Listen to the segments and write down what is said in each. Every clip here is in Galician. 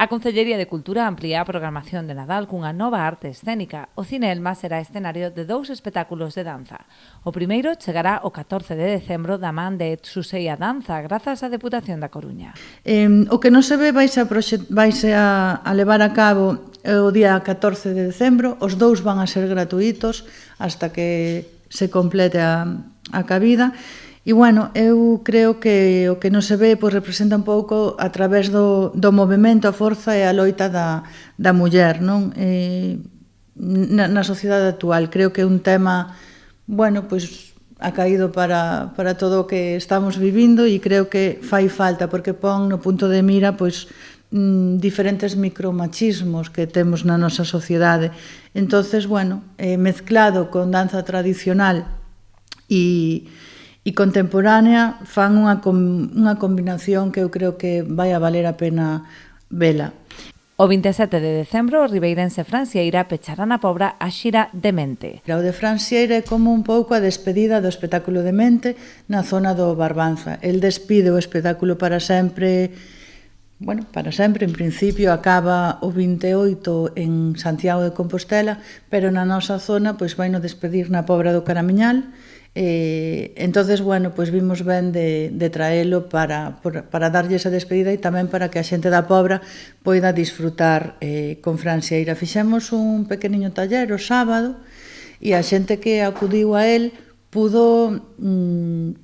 A Concellería de Cultura amplía a programación de Nadal cunha nova arte escénica. O Cine Elma será escenario de 2 espectáculos de danza. O primeiro chegará o 14 de decembro da man de Etsusei a Danza, grazas á Deputación da Coruña. O que non se ve vaise a levar a cabo o día 14 de decembro. Os dous van a ser gratuitos hasta que se complete a cabida. E, bueno, eu creo que o que non se ve pois, representa un pouco a través do movimento, a forza e a loita da muller, non? Na sociedade actual. Creo que é un tema, bueno, pois ha caído para todo o que estamos vivindo e creo que fai falta porque pon no punto de mira pois diferentes micromachismos que temos na nosa sociedade. Entonces, bueno, mezclado con danza tradicional e contemporánea fan unha combinación que eu creo que vai a valer a pena vela. O 27 de decembro, o ribeirense Fran Sieira pechará na Pobra a xira Demente. O de Fran Sieira é como un pouco a despedida do espectáculo Demente na zona do Barbanza. El despide o espectáculo para sempre, bueno, para sempre, en principio acaba o 28 en Santiago de Compostela, pero na nosa zona pois vai no despedir na Pobra do Caramiñal. Entonces, bueno, pois vimos ben de traelo para darlle esa despedida e tamén para que a xente da Pobra poida disfrutar con Fran Sieira. Fixemos un pequeniño taller o sábado e a xente que acudiu a él pudo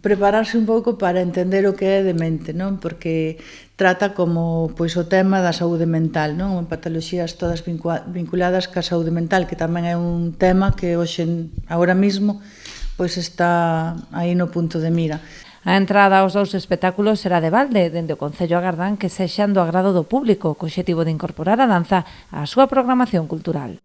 prepararse un pouco para entender o que é Demente, non? Porque trata como pois o tema da saúde mental, non? Patoloxías todas vinculadas ca saúde mental, que tamén é un tema que hoxe, agora mismo, pois está aí no punto de mira. A entrada aos 2 espectáculos será de balde, dende o Concello agardan que sexan do agrado do público, co obxectivo de incorporar a danza á súa programación cultural.